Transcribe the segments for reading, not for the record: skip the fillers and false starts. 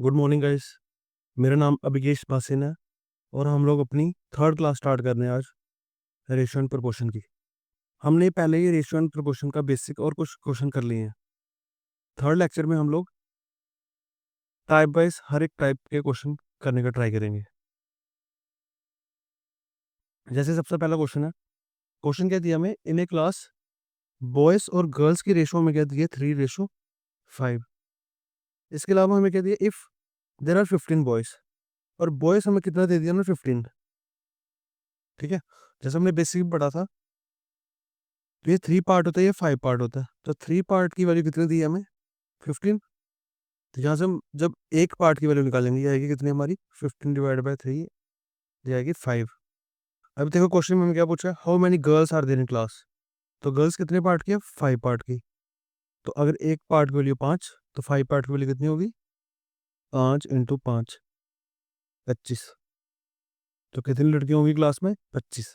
Good morning guys. मेरा नाम अभिकेश basin है और हम लोग अपनी थर्ड क्लास स्टार्ट कर रहे हैं आज रेशियो एंड प्रोपोर्शन की। हमने पहले ही रेशियो एंड प्रोपोर्शन का बेसिक और कुछ क्वेश्चन कर लिए हैं। थर्ड लेक्चर में हम लोग टाइप वाइज हर एक टाइप के क्वेश्चन करने का ट्राई करेंगे। जैसे सबसे पहला क्वेश्चन है, क्वेश्चन क्या दिया हमें, इन ए क्लास बॉयज़ और गर्ल्स की रेशो में क्या दिया 3:5। इसके अलावा हमें क्या दिया, इफ़ देर आर 15 बॉयज़, और बॉयज़ हमें कितना दे दिया हमने 15। ठीक है, जैसे हमने बेसिक में पढ़ा था, तो ये 3 पार्ट होता है, ये 5 पार्ट होता है। तो 3 पार्ट की वैल्यू कितनी दी है हमें 15। तो यहाँ से हम जब एक पार्ट की वैल्यू निकालेंगे, ये आएगी कितनी हमारी 15 डिवाइड बाई 3, ये आएगी 5। अब देखो क्वेश्चन में हमें क्या पूछा है, how many girls are there in class. तो गर्ल्स कितने पार्ट की है, 5 पार्ट की। तो अगर एक पार्ट की वैल्यू 5, तो 5 पार्ट की वैल्यू कितनी होगी, 5 × 5 25। तो कितनी लड़कियां होंगी क्लास में, 25।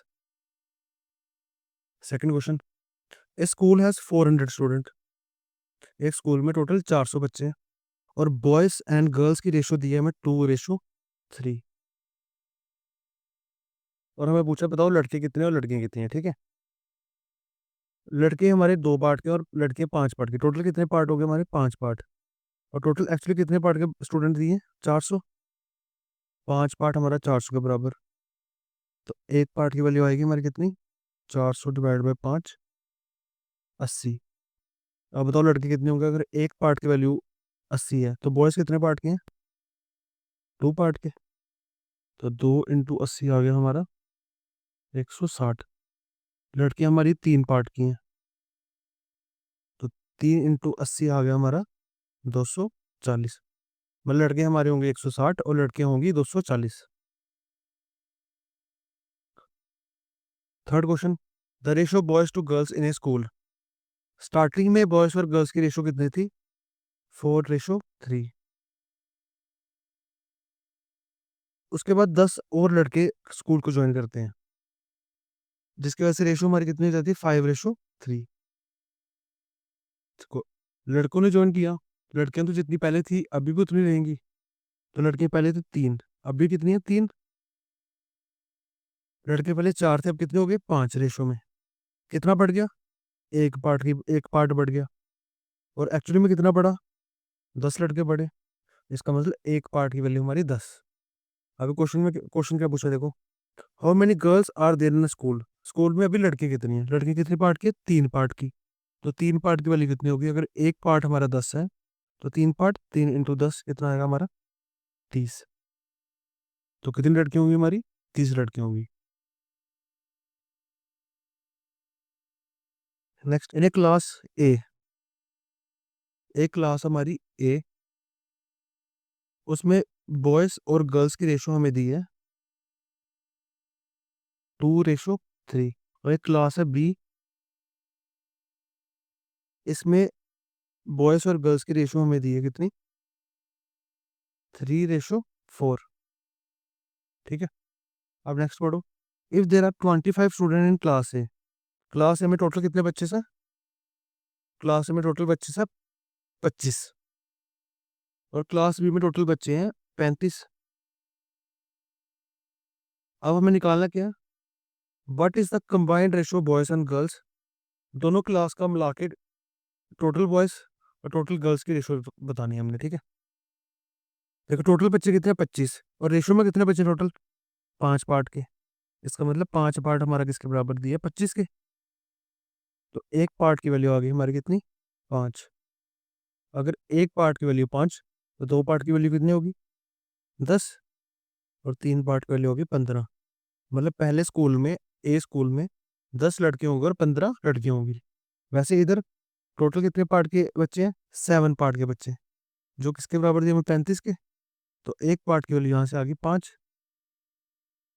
Second question, A school has 400 student. एक स्कूल में टोटल 400 बच्चे हैं और बॉयज एंड गर्ल्स की रेशो दी है हमें 2:3। और हमें पूछा बताओ लड़के कितने और लड़कियां कितनी हैं। ठीक है, लड़के हमारे 2 पार्ट के और लड़के 5 पार्ट के। टोटल कितने पार्ट हो गए हमारे, 5 पार्ट। और टोटल एक्चुअली कितने पार्ट के स्टूडेंट दिए, 400। 5 पार्ट हमारा 400 के बराबर। तो एक पार्ट की वैल्यू आएगी हमारी कितनी, 400 डिवाइड बाई 5, 80। अब बताओ लड़के कितने होंगे, अगर एक पार्ट की वैल्यू 80 है तो बॉयज़ कितने पार्ट के हैं, 2 पार्ट के। तो 2 × 80 आ गया हमारा 160। लड़की हमारी 3 पार्ट की हैं, तो 3 × 80 आ गया हमारा 240। मतलब लड़के हमारे होंगे 160 और लड़कियां होंगी 240। Third question, the ratio boys to girls in a school. Starting में बॉयज और गर्ल्स की रेशियो कितनी थी, 4:3। उसके बाद 10 और लड़के स्कूल को ज्वाइन करते हैं, जिसकी वजह से रेशियो हमारी कितनी हो जाती है, 5:3। लड़कों ने ज्वाइन किया, लड़कियां तो जितनी पहले थी अभी भी उतनी रहेंगी। तो लड़कियां पहले थी 3, अभी कितनी है 3। लड़के पहले 4 थे, अब कितने हो गए, 5 रेशो में। कितना बढ़ गया, एक पार्ट बढ़ गया। और एक्चुअली में कितना बढ़ा, 10 लड़के बढ़े। इसका मतलब एक पार्ट की वैल्यू हमारी 10। अभी क्वेश्चन क्या पूछा देखो, how many girls are there in school. School में अभी लड़के कितनी है, लड़के कितने पार्ट की, 3 पार्ट की। तो 3 पार्ट की वैल्यू कितनी होगी, अगर एक पार्ट हमारा 10 है तो 3 पार्ट, 3 × 10 कितना आएगा हमारा, 30। तो कितनी लड़की होंगी हमारी, 30 लड़की होंगी। नेक्स्ट, इन ए क्लास ए, एक क्लास हमारी ए, उसमें बॉयज और गर्ल्स की रेशो हमें दी है 2:3। और एक क्लास है बी, इसमें बॉयज और गर्ल्स की रेशो हमें दी है कितनी, 3:4। ठीक है, अब नेक्स्ट पढ़ो, if there are 25 student in class A. Class A में टोटल कितने बच्चे हैं, क्लास ए में टोटल बच्चे हैं 25। और क्लास बी में टोटल बच्चे हैं 35। अब हमें निकालना क्या है, what is the combined ratio boys and girls. दोनों क्लास का मिला के टोटल बॉयज और टोटल गर्ल्स की रेशियो बतानी है हमने। ठीक है, देखो टोटल बच्चे कितने हैं, 25, और रेशियो में कितने बच्चे टोटल, 5 पार्ट के। इसका मतलब 5 पार्ट हमारा किसके बराबर दिया, 25 के। तो एक पार्ट की वैल्यू आ गई हमारी कितनी, 5। अगर एक पार्ट की वैल्यू 5, तो 2 पार्ट की वैल्यू कितनी होगी, 10। और 3 पार्ट की वैल्यू होगी 15। मतलब पहले स्कूल में, ए स्कूल में 10 लड़के होंगे और 15 लड़कियां होंगी। वैसे इधर टोटल कितने पार्ट के बच्चे हैं, 7 पार्ट के बच्चे, जो किसके बराबर दिए हमें, 35 के। तो एक पार्ट की वैल्यू यहाँ से आ गई 5।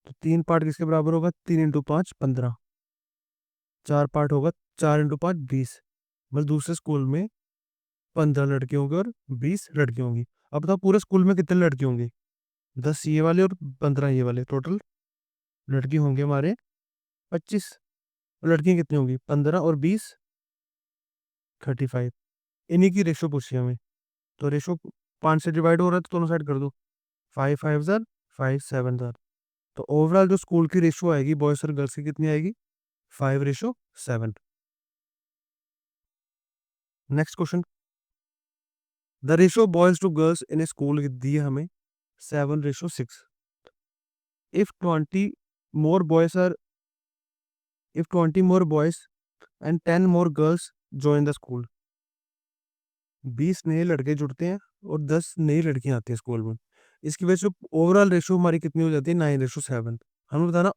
तो 3 पार्ट किसके बराबर होगा, 3 × 5 15। 4 पार्ट होगा, 4 × 5 20। मतलब दूसरे स्कूल में 15 लड़के होंगे और 20 लड़की होंगी। अब बताओ पूरे स्कूल में कितने लड़के होंगे, 10 ये वाले और 15 ये वाले। टोटल लड़की होंगे हमारे 25। और लड़कियां कितनी होंगी, 15 और 20, 35। इन्हीं की रेशो पूछी हमें। तो रेशो 5 से डिवाइड हो रहा है तो दोनों साइड कर दो, 5 5 ज़र 5 7 ज़र। तो ओवरऑल जो स्कूल की रेशो आएगी बॉयज़ और गर्ल्स की कितनी आएगी, 5:7। Next question, the ratio boys to girls in a school दी है हमें 7:6। If 20 more boys are if 20 more boys and 10 more girls join the school, 20 नए लड़के जुड़ते हैं और 10 नई लड़कियां आती हैं स्कूल में, इसकी वजह से ओवरऑल रेशो हमारी कितनी हो जाती है, 9:7। हमें बताना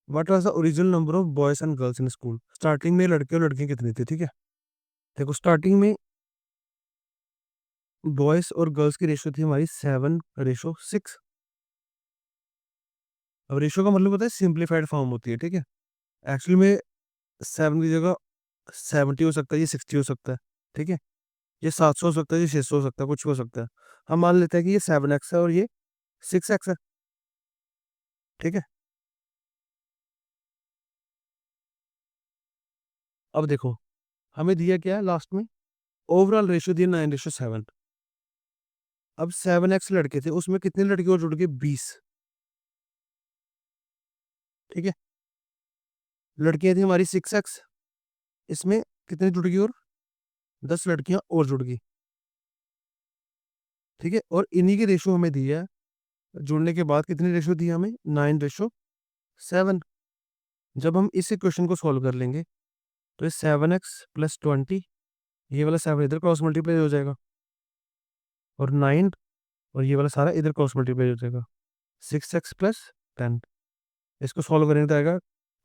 what was the original number of boys and girls in school. Starting में लड़के और लड़कियां कितनी थी, ठीक है। देखो स्टार्टिंग में बॉयज और गर्ल्स की रेशो थी हमारी 7:6। अब रेशो का मतलब होता है सिंप्लीफाइड फॉर्म होती है, ठीक है। एक्चुअली में 7 की जगह 70 हो सकता है, ये 60 हो सकता है, ठीक है। ये 700 हो सकता है, ये 600 हो सकता है, कुछ भी हो सकता है। हम मान लेते हैं कि ये 7x है और ये 6x है, ठीक है। अब देखो हमें दिया क्या है लास्ट में, ओवरऑल रेशियो दिया 9:7। अब 7x लड़के थे, उसमें कितने लड़के और जुड़ गए, 20, ठीक है। लड़कियां थी हमारी 6x, इसमें कितने जुड़ गई और 10 लड़कियां और जुड़ गई, ठीक है। और इन्हीं की रेशो हमें दी है, जुड़ने के बाद कितनी रेशो दी है हमें, 9:7। जब हम इस इक्वेशन को सॉल्व कर लेंगे तो ये 7x+20, ये वाला 7 इधर क्रॉस मल्टीप्लाई हो जाएगा, और 9 और ये वाला सारा इधर क्रॉस मल्टीप्लाई हो जाएगा, 6x+10। इसको सॉल्व करेंगे तो आएगा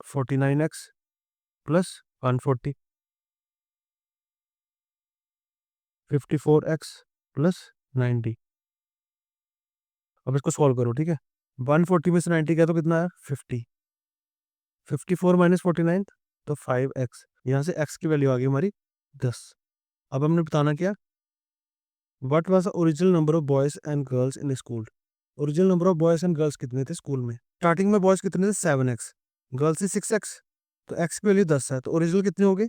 49x+140, 54x+90। अब इसको सॉल्व करो, ठीक है। 140 में से 90 क्या तो कितना है, 50। 54 माइनस 49 तो 5x, यहाँ से x की वैल्यू आ गई हमारी 10। अब हमने बताना क्या, what was the original number of boys and girls in school. Original number of boys and girls कितने थे स्कूल में, स्टार्टिंग में बॉयज कितने थे, 7x, गर्ल्स थी 6x, तो x की वैल्यू 10 है, तो ओरिजिनल कितने होंगे,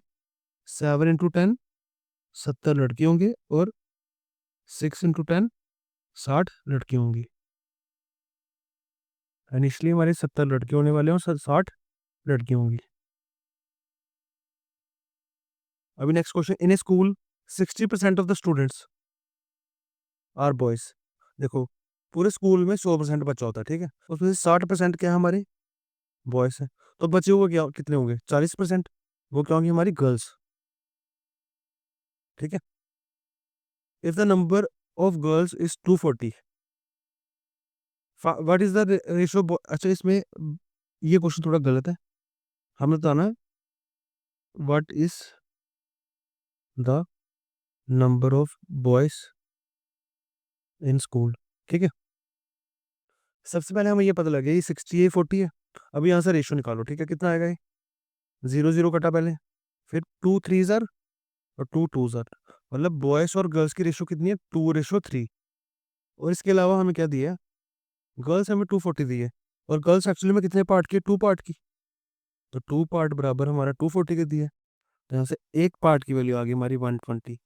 7 × 10 70 लड़की होंगे, और 6 × 10 60 लड़की होंगी। इनिशियली हमारे 70 लड़के होने वाले हैं और 60 लड़की होंगी। अभी next question, in a school 60% of the students are boys. देखो पूरे स्कूल में 100% बच्चा होता है, ठीक है। उसमें से 60% क्या है, हमारे बॉयज हैं, तो बचे हुए क्या कितने होंगे, 40%, वो क्या होंगी, हमारी गर्ल्स, ठीक है। If the number of girls is 240, what is the ratio, अच्छा इसमें ये क्वेश्चन थोड़ा गलत है, हमें बताना है what is the number of boys in school, ठीक है। सबसे पहले हमें ये पता लगे ये 60 है 40 है। अब यहाँ से रेशियो निकालो, ठीक है, कितना आएगा ये, 0 0 कटा पहले, फिर 2 3 ज़र और 2 2 ज़र, मतलब बॉयज और गर्ल्स की रेशियो कितनी है, 2:3। और इसके अलावा हमें क्या दिया है, गर्ल्स हमें 240 दी है, और गर्ल्स एक्चुअली में कितने पार्ट की, 2 पार्ट की, तो 2 पार्ट बराबर हमारा 240 के दिया है। तो यहाँ से एक पार्ट की वैल्यू आ गई हमारी 120।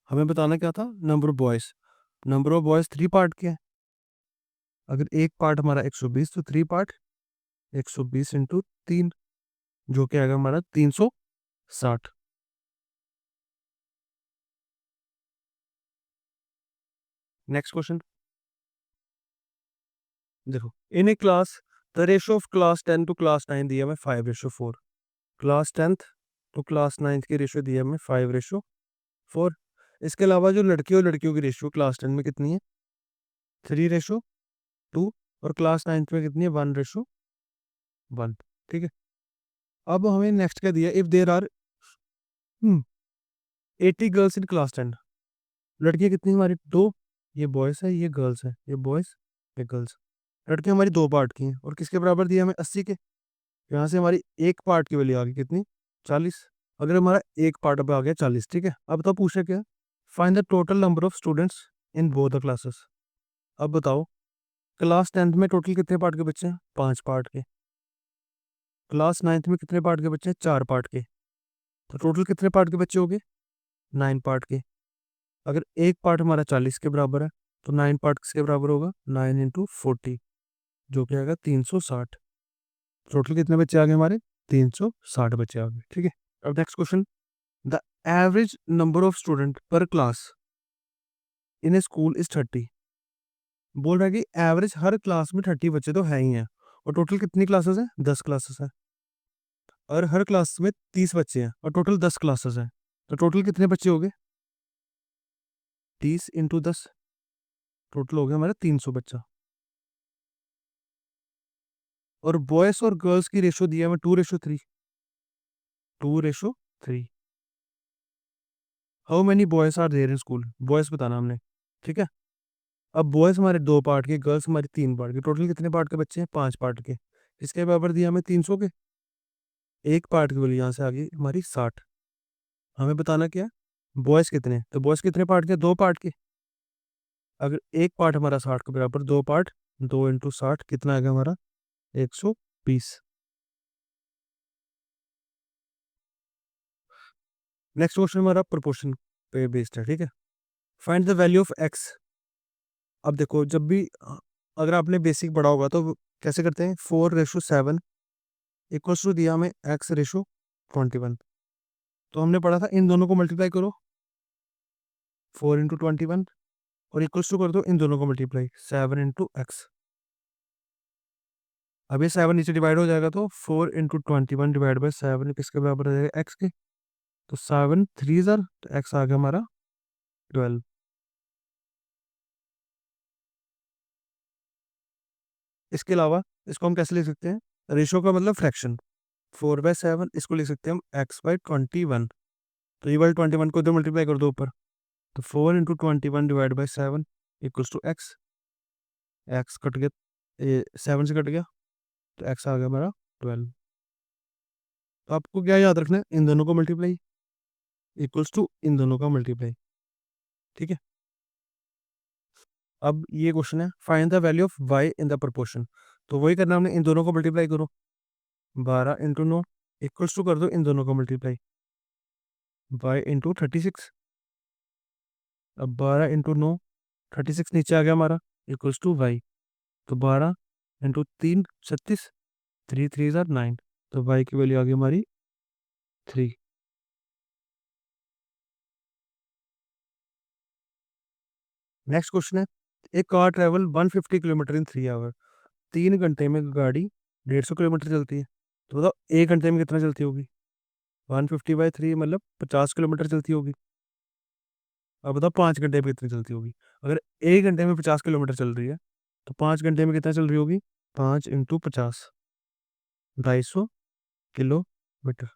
हमें बताना क्या था, number of boys, number of boys 3 part के हैं, अगर एक पार्ट हमारा 120 तो 3 पार्ट 120 इंटू 3, जो कि आएगा हमारा 360। नेक्स्ट क्वेश्चन देखो, in a class the ratio of class 10 to class 9 दिया हमें 5:4, क्लास 10th तो क्लास 9th की रेशियो दी है हमें 5:4। इसके अलावा जो लड़के और लड़कियों की रेशियो क्लास 10 में कितनी है, 3:2, और क्लास 9th में कितनी है, 1:1, ठीक है। अब हमें नेक्स्ट क्या दिया, if there are 80 girls in class 10, लड़कियां कितनी हमारी, 2, ये बॉयज है ये गर्ल्स है, ये बॉयज ये गर्ल्स। लड़कियां हमारी 2 पार्ट की हैं, और किसके बराबर दिया हमें, 80 के। यहाँ से हमारी एक पार्ट की वैल्यू आ गई कितनी, 40। अगर हमारा एक पार्ट अब आ गया 40, ठीक है। अब तो पूछे क्या, find the total number of students in both the classes. अब बताओ क्लास 10th में टोटल कितने पार्ट के बच्चे हैं, 5 पार्ट के। क्लास 9th में कितने पार्ट के बच्चे हैं, 4 पार्ट के। तो टोटल कितने पार्ट के बच्चे हो गए, 9 पार्ट के। अगर एक पार्ट हमारा 40 के बराबर है तो 9 पार्ट किसके बराबर होगा? 9 इंटू 40, जो कि आएगा 360। टोटल कितने बच्चे आ गए हमारे? 360 बच्चे आ गए। ठीक है, अब next question, the average number of student per class in a school is 30। बोल रहा है कि एवरेज हर क्लास में 30 बच्चे तो है ही हैं, और टोटल कितनी क्लासेस हैं? 10 क्लासेस हैं, और हर क्लास में 30 बच्चे हैं और टोटल 10 क्लासेस हैं, तो टोटल कितने बच्चे हो गए? 30 इंटू 10, टोटल हो गया हमारा 300 बच्चा। और बॉयस और गर्ल्स की रेशो दिया है 2:3, 2:3। How many boys are there in school? Boys बताना हमने, ठीक है। अब बॉयज हमारे 2 पार्ट के, गर्ल्स हमारी 3 पार्ट के, टोटल कितने पार्ट के बच्चे हैं? 5 पार्ट के। इसके बराबर दिया हमें 300 के, एक पार्ट की वैल्यू यहाँ से आ गई हमारी 60। हमें बताना क्या है? बॉयज कितने? तो बॉयज कितने पार्ट के? 2 पार्ट के। अगर एक पार्ट हमारा 60 के बराबर, 2 पार्ट, 2 इंटू 60 कितना आएगा हमारा? 120। नेक्स्ट क्वेश्चन हमारा प्रोपोर्शन पे बेस्ड है, ठीक है। Find the value of x. अब देखो, जब भी अगर आपने बेसिक पढ़ा होगा तो कैसे करते हैं? 4:7 इक्वल्स टू दिया हमें x:21। तो हमने पढ़ा था इन दोनों को मल्टीप्लाई करो, 4 इंटू 21, और इक्वल्स टू कर दो इन दोनों को मल्टीप्लाई, 7 इंटू एक्स। अब ये 7 नीचे डिवाइड हो जाएगा, तो 4 इंटू 21 डिवाइड बाई 7 किसके बराबर आ जाएगा? एक्स के। तो 7 3 ज़र, तो एक्स आ गया हमारा 12। इसके अलावा इसको हम कैसे लिख सकते हैं? रेशो का मतलब फ्रैक्शन, 4/7 इसको लिख सकते हैं हम x/21। तो ये वाले 21 को इधर मल्टीप्लाई कर दो ऊपर, तो 4 into 21 divide by 7 equals to x. X cut गया, 7 से कट गया, तो एक्स आ गया हमारा 12। तो आपको क्या याद रखना है? इन दोनों को मल्टीप्लाई इक्वल्स टू इन दोनों का मल्टीप्लाई, ठीक है। अब ये क्वेश्चन है, find the value of y in the proportion. तो वही करना हमने, इन दोनों को मल्टीप्लाई करो, 12 इंटू 9 इक्वल्स टू कर दो इन दोनों को मल्टीप्लाई, y इंटू 36। अब 12 इंटू 9, 36 नीचे आ गया हमारा, इक्वल्स टू y। तो 12 इंटू 3 36, 3 3 ज़ार 9, तो y की वैल्यू आ गई हमारी 3। नेक्स्ट क्वेश्चन है, एक car travel 150 kilometre in 3 hour. 3 घंटे में गाड़ी 150 किलोमीटर चलती है, तो बताओ 1 घंटे में कितना चलती होगी? 150/3 मतलब 50 किलोमीटर चलती होगी। अब बताओ 5 घंटे में कितनी चलती होगी? अगर 1 घंटे में 50 किलोमीटर चल रही है, तो 5 घंटे में कितना चल रही होगी? 5 इंटू 50, 250 किलोमीटर।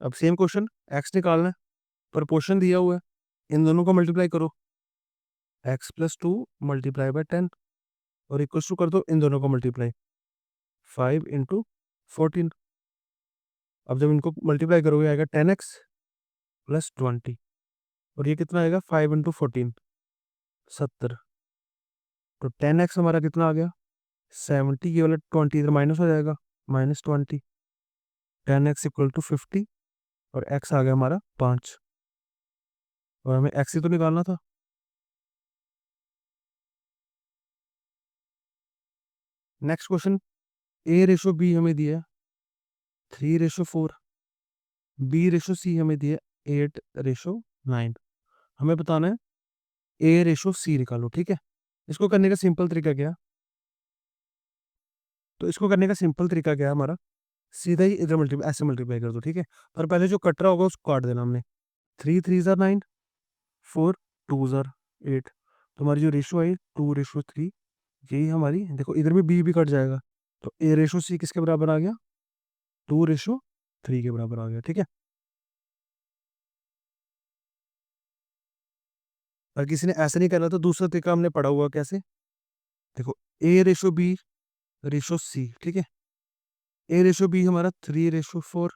अब सेम क्वेश्चन, एक्स निकालना है, प्रपोर्शन दिया हुआ है, इन दोनों को मल्टीप्लाई करो, x+2 मल्टीप्लाई बाय 10, और इक्वल्स टू कर दो इन दोनों को मल्टीप्लाई, 5 इंटू 14। अब जब इनको मल्टीप्लाई करोगे आएगा 10x+20, और ये कितना आएगा? 5 इंटू 14, 70। तो 10x हमारा कितना आ गया? 70 के वाला 20 इधर माइनस हो जाएगा, -20। 10x = 50, और x आ गया हमारा 5, और हमें x ही तो निकालना था। नेक्स्ट क्वेश्चन, a:b हमें दिया है 3:4, b:c हमें दिया 8:9। हमें बताना है a:c निकालो, ठीक है। इसको करने का सिंपल तरीका क्या है? तो इसको करने का सिंपल तरीका क्या है हमारा? सीधा ही इधर मल्टीप्लाई, ऐसे मल्टीप्लाई कर दो, ठीक है। और पहले जो कट रहा होगा उसको काट देना हमने, 3 3 ज़ार 9, 4 2 ज़ार 8। तो हमारी जो रेशो आई 2:3, यही हमारी, देखो इधर भी बी भी कट जाएगा, तो a:c किसके बराबर आ गया? 2:3 के बराबर आ गया, ठीक है। और किसी ने ऐसे नहीं करना तो दूसरा तरीका हमने पढ़ा हुआ, कैसे? देखो, a:b/c, ठीक है। a:b हमारा 3:4,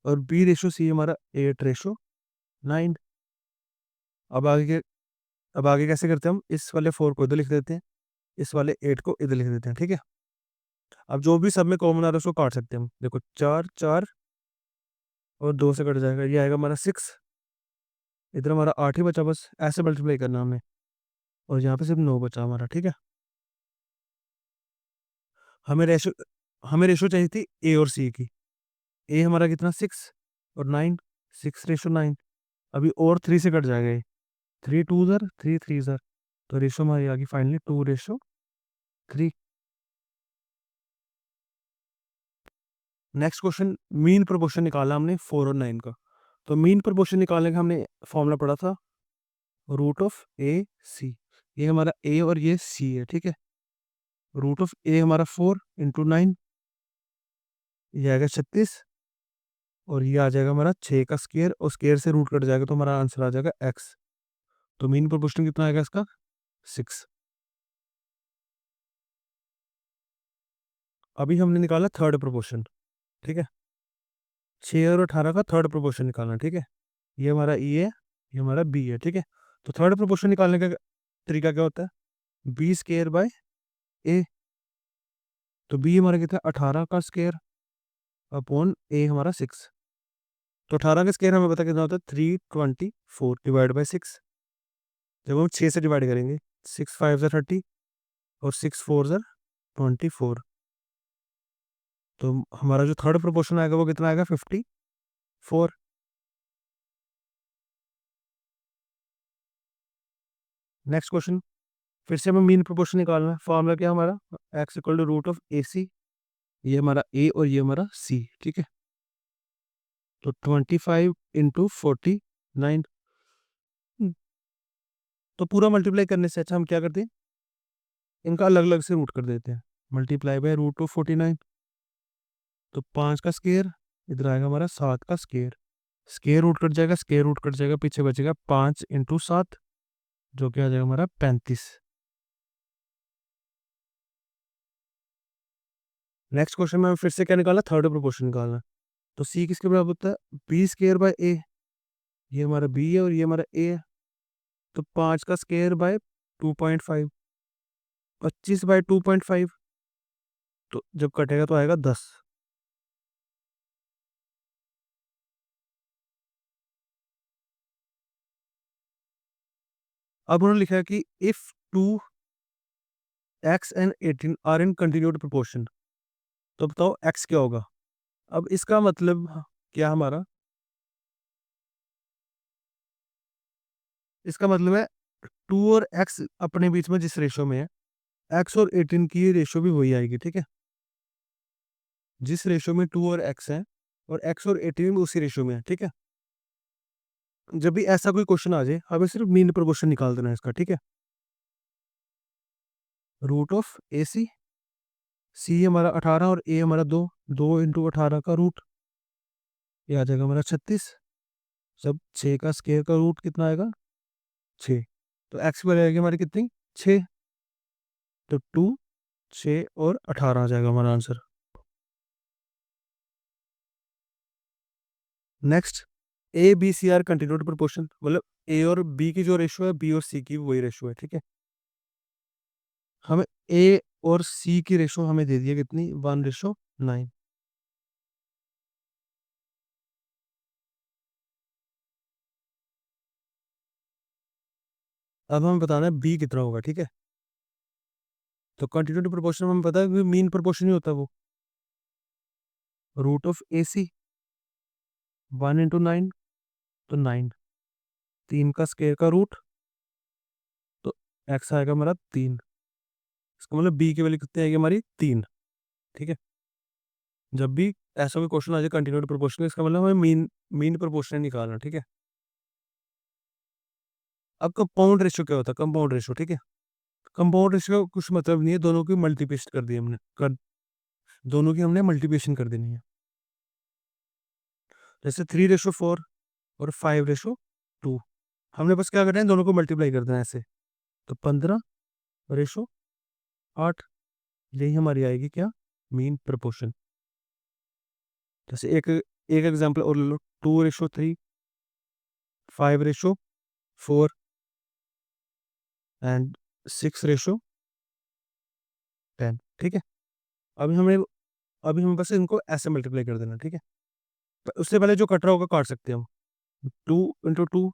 और b:c हमारा 8:9। अब आगे अब आगे कैसे करते हैं हम? इस वाले 4 को इधर लिख देते हैं, इस वाले 8 को इधर लिख देते हैं, ठीक है। अब जो भी सब में कॉमन आ रहा है उसको काट सकते हैं हम। देखो 4 4 और 2 से कट जाएगा, ये आएगा हमारा 6, इधर हमारा 8 ही बचा बस, ऐसे मल्टीप्लाई करना हमें, और यहाँ पे सिर्फ 9 बचा हमारा, ठीक है। हमें रेशो हमें रेशो चाहिए थी ए और सी की। ए हमारा कितना 6 और 9, 6:9। अभी और 3 से कट जाएगा ये, 3 2 ज़र 3 3 ज़र, तो रेशो हमारी आ गई finally 2:3। Next question, mean proportion निकाला हमने 4 और 9 का। तो मीन प्रोपोर्शन निकालने का हमने फॉर्मूला पढ़ा था रूट ऑफ ए सी। ये हमारा ए और ये सी है, ठीक है। रूट ऑफ ए हमारा 4 इंटू 9, ये आएगा 36, और ये आ जाएगा हमारा 6 का स्क्वायर, और स्क्वायर से रूट कट जाएगा तो हमारा आंसर आ जाएगा एक्स। तो मीन प्रोपोर्शन कितना आएगा इसका 6। अभी हमने निकाला थर्ड प्रोपोर्शन, ठीक है। 6 और 18 का थर्ड प्रोपोर्शन निकालना, ठीक है। ये हमारा ई है, ये हमारा बी है, ठीक है। तो थर्ड प्रोपोर्शन निकालने का तरीका क्या होता है, बी स्क्वायर बाय ए। तो बी हमारा कितना 18 का स्क्वायर अपॉन ए हमारा 6। तो 18 का स्क्वायर हमें पता कितना होता है 324 डिवाइड बाई 6। जब हम 6 से डिवाइड करेंगे, 6 5 ज़र 30 और 6 4 ज़र 24। तो हमारा जो थर्ड प्रोपोर्शन आएगा वो कितना आएगा 54। नेक्स्ट क्वेश्चन, फिर से हमें मीन प्रोपोर्शन निकालना है। फॉर्मूला क्या है हमारा, x equal to root of A c. ये हमारा ए और ये हमारा सी, ठीक है। तो 25 इंटू 49। तो पूरा मल्टीप्लाई करने से अच्छा हम क्या करते हैं, इनका अलग अलग से रूट कर देते हैं। मल्टीप्लाई बाय रूट ऑफ 49, तो 5 का स्क्वायर, इधर आएगा हमारा 7 का स्क्वायर। स्क्वायर रूट कट जाएगा, स्क्वायर रूट कट जाएगा, पीछे बचेगा 5 इंटू 7, जो कि आ जाएगा हमारा 35। नेक्स्ट क्वेश्चन में हमें फिर से क्या निकालना, थर्ड प्रोपोर्शन निकालना। तो सी किसके बराबर होता है, बी स्क्वायर बाय ए। ये हमारा बी है और ये हमारा ए है। तो 5 का स्क्वायर बाय 2.5, 25 बाय 2.5, तो जब कटेगा तो आएगा 10। अब उन्होंने लिखा है कि if 2x and 18 are in continued proportion, तो बताओ x क्या होगा। अब इसका मतलब क्या हमारा, इसका मतलब है 2 और x अपने बीच में जिस रेशो में है, x और 18 की रेशो भी वही आएगी, ठीक है। जिस रेशो में 2 और x है, और x और 18 भी उसी रेशो में है, ठीक है। जब भी ऐसा कोई क्वेश्चन आ जाए, हमें सिर्फ मीन प्रोपोर्शन निकाल देना है इसका, ठीक है। रूट ऑफ ए सी, सी हमारा 18 और ए हमारा 2, 2 इंटू 18 का रूट, ये आ जाएगा हमारा 36। जब 6 का स्क्वायर का रूट कितना आएगा 6, तो एक्स की वैल्यू आएगी हमारी कितनी 6। तो 2 6 और 18 आ जाएगा हमारा answer. Next, A B C are continued proportion, मतलब ए और बी की जो रेशो है, बी और सी की वही रेशो है, ठीक है। हमें ए और सी की रेशो हमें दे दी है कितनी, 1:9। अब हमें बताना है बी कितना होगा, ठीक है। तो कंटिन्यूड प्रोपोर्शन हमें पता है कि मीन प्रोपोर्शन ही होता है वो। Root of A C 1 into 9, तो 9, 3 का स्क्वायर का रूट, तो एक्स आएगा हमारा 3। इसका मतलब बी की वैल्यू कितनी आएगी हमारी 3, ठीक है। जब भी ऐसा कोई क्वेश्चन आ जाए कंटिन्यूड प्रोपोर्शन, इसका मतलब हमें मीन मीन प्रोपोर्शन निकालना, ठीक है। अब कंपाउंड रेशियो क्या होता है, कंपाउंड रेशियो, ठीक है। कंपाउंड रेशियो का कुछ मतलब नहीं है, दोनों की मल्टीप्लिकेशन कर दी हमने, कर दोनों की हमने मल्टीप्लिकेशन कर देनी है। जैसे 3:4 और 5:2, हमने बस क्या करना है, दोनों को मल्टीप्लाई कर देना है ऐसे। तो 15:8, यही हमारी आएगी क्या, मीन प्रोपोर्शन। जैसे एक एक एग्जांपल और ले लो, 2:3, 5:4 एंड 6:10, ठीक है। अभी हमें अभी हमें बस इनको ऐसे मल्टीप्लाई कर देना, ठीक है। उससे पहले जो कट रहा होगा काट सकते हैं हम। 2 × 2,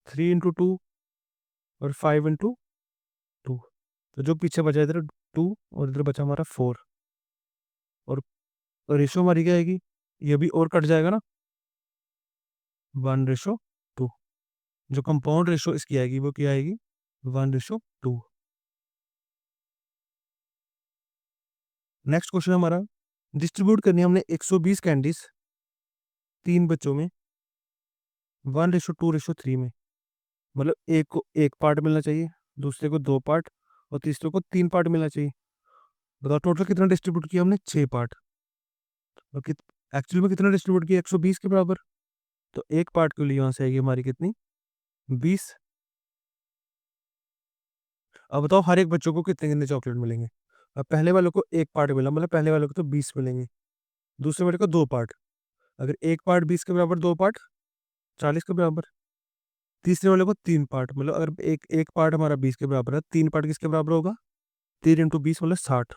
3 × 2 और 5 × 2। तो जो पीछे बचा इधर 2 और इधर बचा हमारा 4। और रेशो हमारी क्या आएगी, ये भी और कट जाएगा ना, 1:2। जो कंपाउंड रेशो इसकी आएगी वो क्या आएगी, 1:2। नेक्स्ट क्वेश्चन हमारा, डिस्ट्रीब्यूट करनी है हमने 120 कैंडीज 3 बच्चों में 1:2:3 में। मतलब एक को 1 पार्ट मिलना चाहिए, दूसरे को 2 पार्ट और तीसरे को 3 पार्ट मिलना चाहिए। बताओ टोटल कितना डिस्ट्रीब्यूट किया हमने, 6 पार्ट। और एक्चुअली में कितना डिस्ट्रीब्यूट किया, 120 के बराबर। तो एक पार्ट के लिए यहाँ से आएगी हमारी कितनी, 20। अब बताओ हर एक बच्चों को कितने कितने चॉकलेट मिलेंगे। अब पहले वालों को 1 पार्ट मिला, मतलब पहले वालों को तो 20 मिलेंगे। दूसरे वाले को 2 पार्ट, अगर 1 पार्ट 20 के बराबर, 2 पार्ट 40 के बराबर। तीसरे वाले को 3 पार्ट, मतलब अगर एक एक पार्ट हमारा 20 के बराबर है, 3 पार्ट किसके बराबर होगा, 3 × 20 मतलब 60।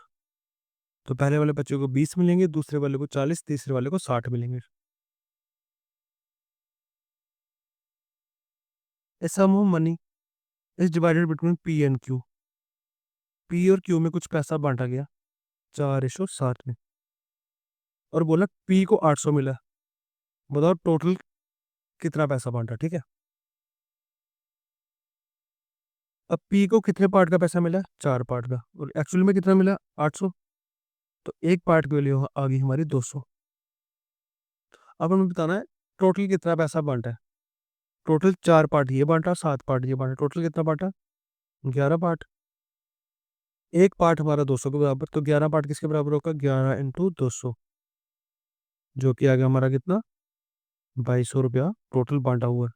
तो पहले वाले बच्चों को 20 मिलेंगे, दूसरे वाले को 40, तीसरे वाले को 60 मिलेंगे। A sum of money is divided between P and Q. P और क्यू में कुछ पैसा बांटा गया 4:7 में, और बोला पी को 800 मिला। बताओ टोटल कितना पैसा बांटा, ठीक है। अब पी को कितने पार्ट का पैसा मिला, 4 पार्ट का, और एक्चुअली में कितना मिला, 800। तो एक पार्ट के लिए आ गई हमारी 200। अब हमें बताना है टोटल कितना पैसा बांटा है। टोटल 4 पार्ट ये बांटा, 7 पार्ट ये बांटा, टोटल कितना बांटा, 11 पार्ट। एक पार्ट हमारा 200 के बराबर, तो 11 पार्ट किसके बराबर होगा, 11 × 200, जो कि आ गया हमारा कितना, 2200 रुपया टोटल बांटा हुआ है,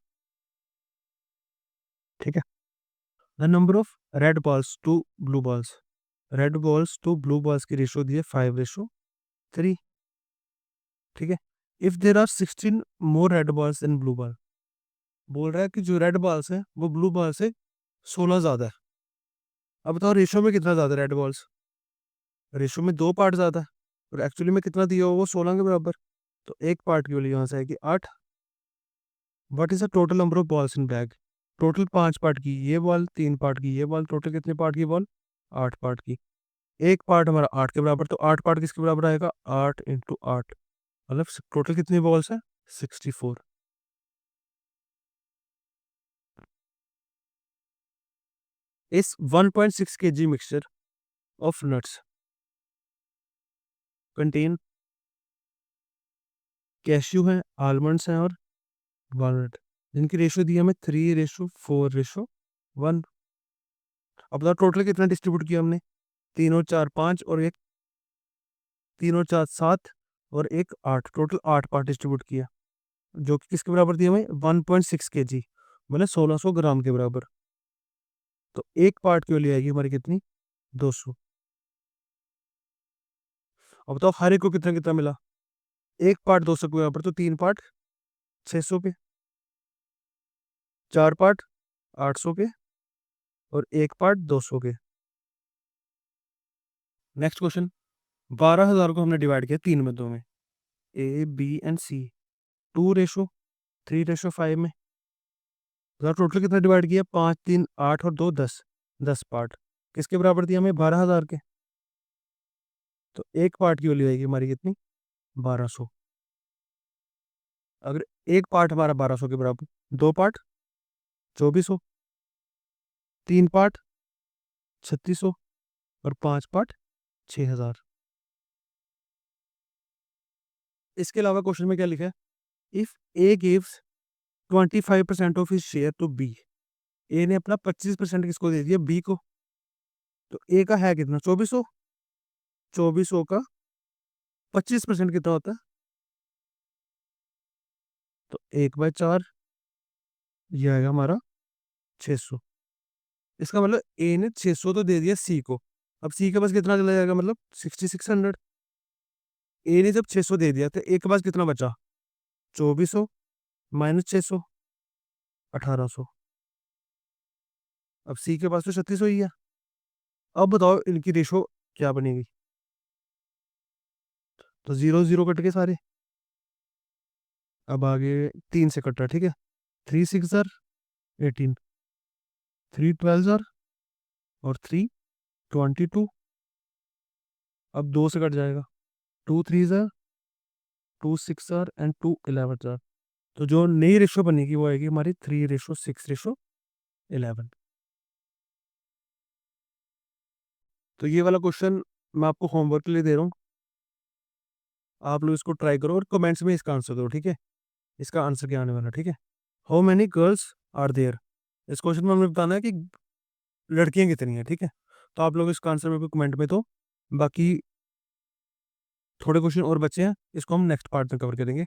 ठीक है। The number of red balls to blue balls, red balls to blue balls की रेशो दी है 5:3, ठीक है। If there are 16 more red balls in blue ball, बोल रहा है कि जो रेड बॉल्स है वो ब्लू बॉल से 16 ज्यादा है। अब बताओ रेशो में कितना ज्यादा रेड बॉल्स, रेशो में 2 पार्ट ज्यादा है, और एक्चुअली में कितना दिया हुआ वो 16 के बराबर। तो एक पार्ट के लिए यहाँ से आएगी 8। What is the total number of balls in bag, total 5 part की ये बॉल, 3 पार्ट की ये बॉल, टोटल कितने पार्ट की बॉल, 8 पार्ट की। एक पार्ट हमारा 8 के बराबर, तो 8 पार्ट किसके बराबर आएगा, 8 × 8, मतलब टोटल कितनी बॉल्स है, 64। इस 1.6 kg mixture of nuts contain, cashew है, आलमंड्स हैं और वॉलनट, जिनकी रेशो दी हमें 3:4:1। अब बताओ टोटल कितना डिस्ट्रीब्यूट किया हमने, 3 और 4 5 और एक 3 और 4 7 और एक 8, टोटल 8 पार्ट डिस्ट्रीब्यूट किया, जो कि किसके बराबर दिया हमें, 1.6 kg, मतलब 1600 ग्राम के बराबर। तो एक पार्ट की वैल्यू आएगी हमारी कितनी, 200। अब बताओ हर एक को कितना कितना मिला, एक पार्ट 200 के बराबर, तो 3 पार्ट 600 के, 4 पार्ट 800 के, और एक पार्ट 200 के। नेक्स्ट क्वेश्चन, 12,000 को हमने डिवाइड किया 3 बंदों में, ए बी एंड सी, 2:3:5 में। टोटल कितना डिवाइड किया, 5 3 8 और 2 10, 10 पार्ट किसके बराबर दिया हमें, 12,000 के। तो एक पार्ट की वैल्यू आएगी हमारी कितनी, 1200। अगर एक पार्ट हमारा 1200 के बराबर, 2 पार्ट 2400, 3 पार्ट 3600 और 5 पार्ट 6000। इसके अलावा क्वेश्चन में क्या लिखा है, if A gives 25% of his share to B, A ने अपना 25% किसको दे दिया, बी को। तो ए का है कितना, 2400, 2400 का 25% कितना होता है, तो 1/4, ये आएगा हमारा 600। इसका मतलब ए ने 600 तो दे दिया सी को, अब सी के पास कितना चला जाएगा, मतलब 6600। ए ने जब 600 दे दिया तो ए के पास कितना बचा, 2400 माइनस 600, 1800। अब सी के पास तो 3600 ही है। अब बताओ इनकी रेशो क्या बनेगी, तो 0 0 कट के सारे, अब आगे 3 से कट रहा है, ठीक है। 3 6 जार 18, 3 12 जार और 3 22। अब 2 से कट जाएगा, 2 3 जार, 2 6 जार एंड 2 11 जार। तो जो नई रेशो बनेगी वो आएगी हमारी 3:6:11। तो ये वाला क्वेश्चन मैं आपको होमवर्क के लिए दे रहा हूँ, आप लोग इसको ट्राई करो और कमेंट्स में इसका आंसर दो, ठीक है। इसका आंसर क्या आने वाला, ठीक है। How many girls are there, इस क्वेश्चन में हमें बताना है कि लड़कियां कितनी हैं, ठीक है। तो आप लोग इसका आंसर मेरे को कमेंट में दो। बाकी थोड़े क्वेश्चन और बचे हैं, इसको हम नेक्स्ट पार्ट में कवर करेंगे।